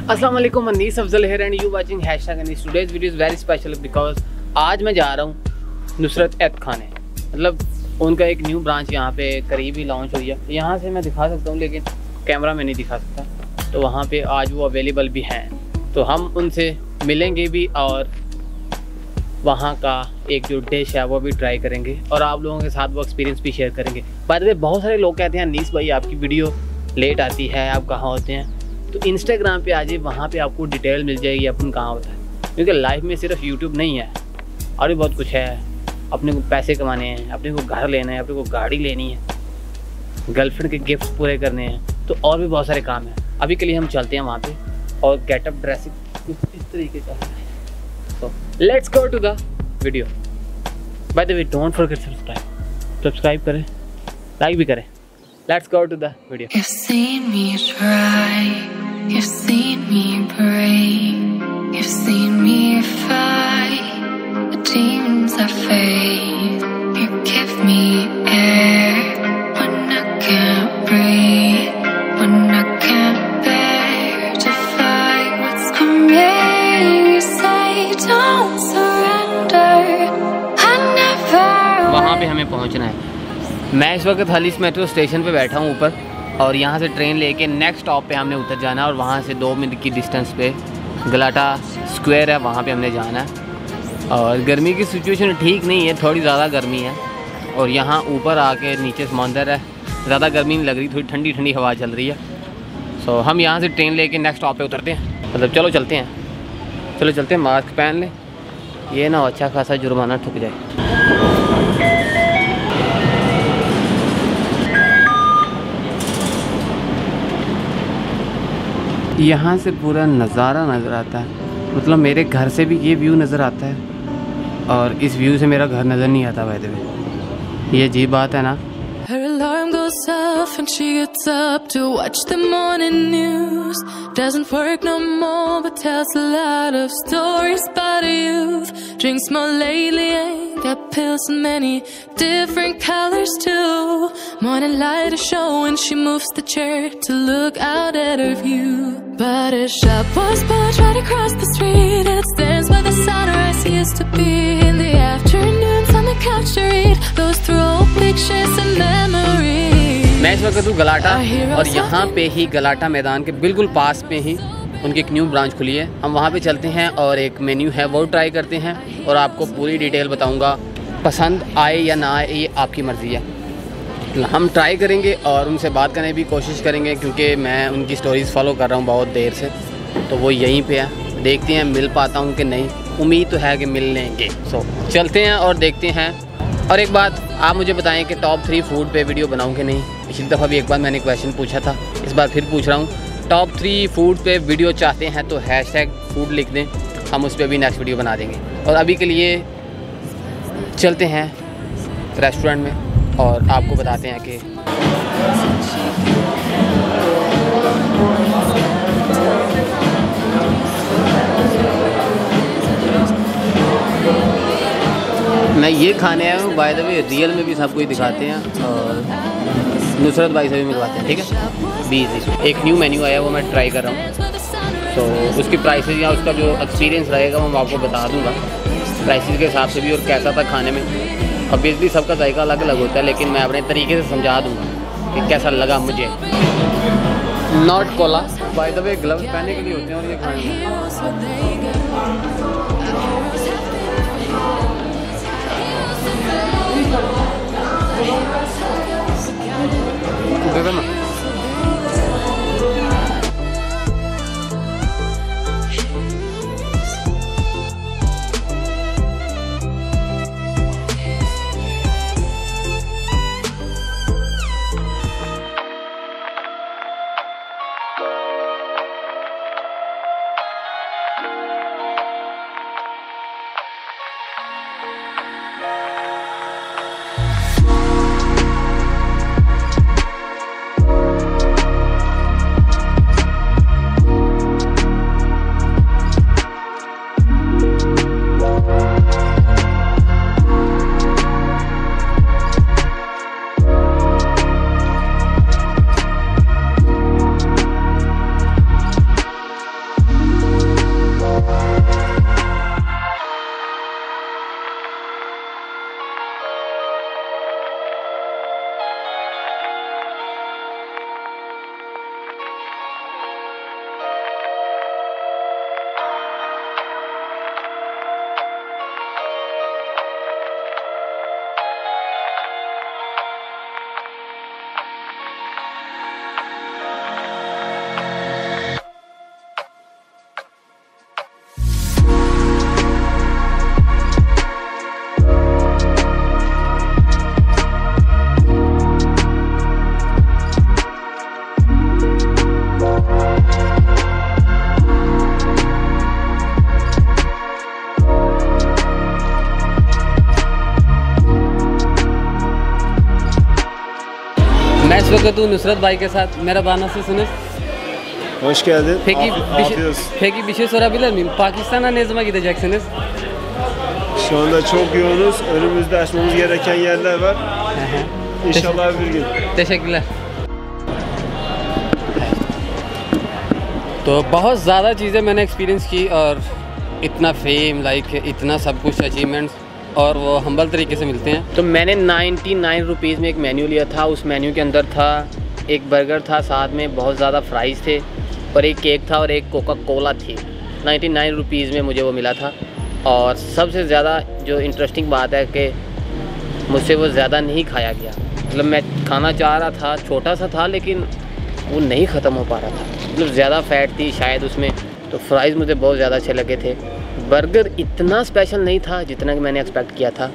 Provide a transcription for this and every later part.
अस्सलाम वालेकुम, Anees Afzal here and you watching #Anis। Today's video is very special because आज मैं जा रहा हूँ नुसरत ऐद खाने। मतलब उनका एक न्यू ब्रांच यहाँ पे करीब ही लॉन्च हुई है। यहाँ से मैं दिखा सकता हूँ लेकिन कैमरा में नहीं दिखा सकता। तो वहाँ पे आज वो अवेलेबल भी हैं, तो हम उनसे मिलेंगे भी और वहाँ का एक जो डिश है वो भी ट्राई करेंगे और आप लोगों के साथ वो एक्सपीरियंस भी शेयर करेंगे। बाय द वे, बहुत सारे लोग कहते हैं अनीस भाई आपकी वीडियो लेट आती है, आप कहाँ होते हैं? तो इंस्टाग्राम पे आ जाइए, वहाँ पे आपको डिटेल मिल जाएगी अपन कहाँ होता है। क्योंकि लाइफ में सिर्फ यूट्यूब नहीं है और भी बहुत कुछ है। अपने को पैसे कमाने हैं, अपने को घर लेना है, अपने को गाड़ी लेनी है, गर्लफ्रेंड के गिफ्ट्स पूरे करने हैं, तो और भी बहुत सारे काम हैं। अभी के लिए हम चलते हैं वहाँ पे और गेटअप ड्रेसिंग कुछ इस तरीके का है। तो let's go to the video. By the way, don't forget subscribe करें, लाइक भी करें। Let's go to the video. You've seen me try, you've seen me break, you've seen me fight the demons I face. You give me air when I can't breathe, when I can't bear to fight what's coming. You say don't surrender, I never वहाँ पे हमें पहुँचना है। मैं इस वक्त हलीस metro station पे बैठा हूँ ऊपर और यहाँ से ट्रेन लेके नेक्स्ट स्टॉप पे हमने उतर जाना है और वहाँ से 2 मिनट की डिस्टेंस पे गलाटा स्क्वायर है, वहाँ पे हमने जाना है। और गर्मी की सिचुएशन ठीक नहीं है, थोड़ी ज़्यादा गर्मी है और यहाँ ऊपर आके नीचे समंदर है, ज़्यादा गर्मी नहीं लग रही, थोड़ी ठंडी ठंडी हवा चल रही है। सो हम यहाँ से ट्रेन लेके नेक्स्ट स्टॉप पर उतरते हैं। मतलब चलो चलते हैं, मास्क पहन लें, ये ना अच्छा खासा जुर्माना ठुक जाए। यहाँ से पूरा नज़ारा नज़र आता है, मतलब मेरे घर से भी ये व्यू नज़र आता है और इस व्यू से मेरा घर नज़र नहीं आता। बाय द वे, ये अजीब बात है ना। Her alarm goes off and she gets up to watch the morning news. Doesn't work no more but tells a lot of stories about her youth. Drinks more lately, ain't got pills in many different colors too. Morning light is showing, she moves the chair to look out at her view. But a shop was built right across the street. It stands by the sunrise used to be. In the afternoons on the couch to read those through old pictures and memories. मैं इस वक्त हूँ गलाटा और यहाँ पे ही गलाटा मैदान के बिल्कुल पास में ही उनकी एक न्यू ब्रांच खुली है। हम वहाँ पे चलते हैं और एक मेन्यू है वो ट्राई करते हैं और आपको पूरी डिटेल बताऊँगा। पसंद आए या ना आए ये आपकी मर्ज़ी है। हम ट्राई करेंगे और उनसे बात करने की कोशिश करेंगे क्योंकि मैं उनकी स्टोरीज़ फॉलो कर रहा हूँ बहुत देर से, तो वो यहीं पे है। देखते हैं मिल पाता हूँ कि नहीं, उम्मीद तो है कि मिल लेंगे। सो चलते हैं और देखते हैं। और एक बात आप मुझे बताएं कि टॉप 3 फूड पे वीडियो बनाऊँ कि नहीं। पिछली दफ़ा भी एक बार मैंने क्वेश्चन पूछा था, इस बार फिर पूछ रहा हूँ। टॉप 3 फूड पे वीडियो चाहते हैं तो #फूड लिख दें, हम उस पर भी नेक्स्ट वीडियो बना देंगे। और अभी के लिए चलते हैं रेस्टोरेंट में और आपको बताते हैं कि मैं ये खाने आया हूँ। बाय द वे, रियल में भी सब कुछ दिखाते हैं और नुसरत भाई से भी मिलवाते हैं, ठीक है। 20 एक न्यू मेन्यू आया वो मैं ट्राई कर रहा हूँ, तो उसकी प्राइसेस या उसका जो एक्सपीरियंस रहेगा वो मैं आपको बता दूँगा प्राइसेस के हिसाब से भी और कैसा था खाने में। ऑब्वियसली सबका जायका अलग अलग होता है, लेकिन मैं अपने तरीके से समझा दूँगा कि कैसा लगा मुझे। Not Cola, bye the way gloves पहनने के लिए होते हैं और ये खाने वक्त हूँ नुसरत भाई के साth. Merhaba, nasılsınız? Hoş geldin. Peki Afiyet. bir şey sorabilir miyim? Pakistan'a ne zaman gideceksiniz? Şu anda çok yoğunuz. Önümüzde açmamız gereken yerler var. İnşallah bir gün. Teşekkürler. तो बहुत ज़्यादा चीज़ें मैंने एक्सपीरियंस की और इतना फेम लाइक इतना सब कुछ अचीवमेंट्स और वो हम्बल तरीके से मिलते हैं. तो मैंने 99 रुपीज़ में एक मेन्यू लिया था. उस मेन्यू के अंदर था एक बर्गर था, साथ में बहुत ज़्यादा फ्राइज़ थे और एक केक था और एक कोका कोला थी. 99 रुपीज़ में मुझे वो मिला था. और सबसे ज़्यादा जो इंटरेस्टिंग बात है कि मुझसे वो ज़्यादा नहीं खाया गया. मतलब मैं खाना चाह रहा था, छोटा सा था लेकिन वो नहीं ख़त्म हो पा रहा था. मतलब ज़्यादा फ़ैट थी शायद उसमें. तो फ्राइज़ मुझे बहुत ज़्यादा अच्छे लगे थे. बर्गर इतना स्पेशल नहीं था जितना कि मैंने एक्सपेक्ट किया था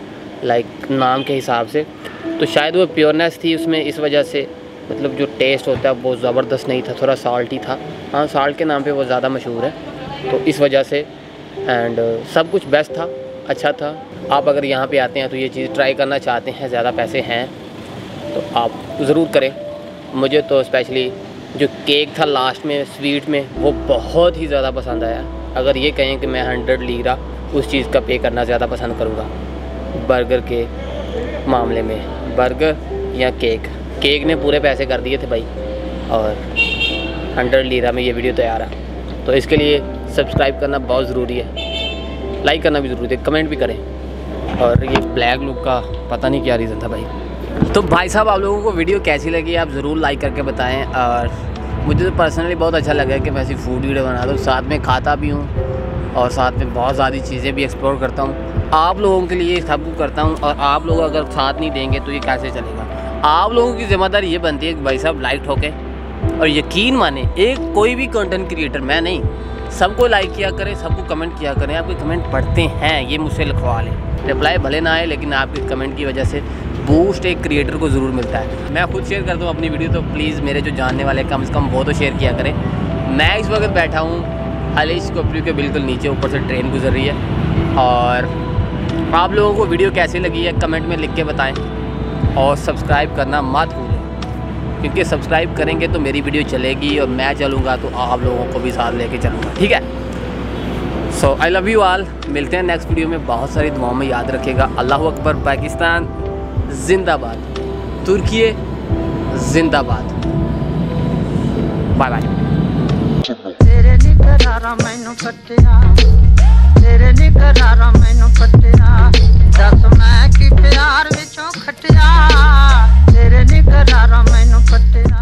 लाइक नाम के हिसाब से. तो शायद वो प्योरनेस थी उसमें, इस वजह से मतलब जो टेस्ट होता है वो ज़बरदस्त नहीं था, थोड़ा साल्टी था. हाँ, साल्ट के नाम पे वो ज़्यादा मशहूर है तो इस वजह से. एंड सब कुछ बेस्ट था, अच्छा था. आप अगर यहाँ पे आते हैं तो ये चीज़ ट्राई करना चाहते हैं, ज़्यादा पैसे हैं तो आप ज़रूर करें. मुझे तो स्पेशली जो केक था लास्ट में स्वीट में वो बहुत ही ज़्यादा पसंद आया. अगर ये कहें कि मैं 100 लीरा उस चीज़ का पे करना ज़्यादा पसंद करूँगा बर्गर के मामले में. बर्गर या केक ने पूरे पैसे कर दिए थे भाई और 100 लीरा में ये वीडियो तैयार है. तो इसके लिए सब्सक्राइब करना बहुत ज़रूरी है, लाइक करना भी ज़रूरी है, कमेंट भी करें. और ये ब्लैक लुक का पता नहीं क्या रीज़न था भाई. तो भाई साहब आप लोगों को वीडियो कैसी लगी आप ज़रूर लाइक करके बताएं. और मुझे तो पर्सनली बहुत अच्छा लगा कि मैं ऐसी फूड वीडियो बना दूँ, साथ में खाता भी हूँ और साथ में बहुत ज़्यादा चीज़ें भी एक्सप्लोर करता हूँ. आप लोगों के लिए सब कुछ करता हूँ और आप लोग अगर साथ नहीं देंगे तो ये कैसे चलेगा. आप लोगों की ज़िम्मेदारी ये बनती है कि भाई साहब लाइक ठोके और यकीन माने एक कोई भी कंटेंट क्रिएटर, मैं नहीं, सबको लाइक किया करें, सबको कमेंट किया करें. आपके कमेंट पढ़ते हैं, ये मुझसे लिखवा लें. रिप्लाई भले ना आए लेकिन आपके कमेंट की वजह से बूस्ट एक क्रिएटर को ज़रूर मिलता है. मैं खुद शेयर करता हूँ अपनी वीडियो तो प्लीज़ मेरे जो जानने वाले कम से कम वो तो शेयर किया करें. मैं इस वक्त बैठा हूँ अलीश स्कॉर्पियो के बिल्कुल नीचे, ऊपर से ट्रेन गुजर रही है. और आप लोगों को वीडियो कैसी लगी है कमेंट में लिख के बताएँ और सब्सक्राइब करना मत भूलें क्योंकि सब्सक्राइब करेंगे तो मेरी वीडियो चलेगी और मैं चलूँगा तो आप लोगों को भी साथ लेके चलूँगा. ठीक है. सो आई लव यू ऑल. मिलते हैं नेक्स्ट वीडियो में. बहुत सारी दुआओं में याद रखिएगा. अल्लाह अकबर. पाकिस्तान जिंदाबाद. तुर्की जिंदाबाद. Bye bye. तेरे निकरारा मैनू कटिया, तेरे निकरारा मैनू कटिया, दस मैं कि प्यार विचों खटिया, तेरे निकरारा मैनू कटिया.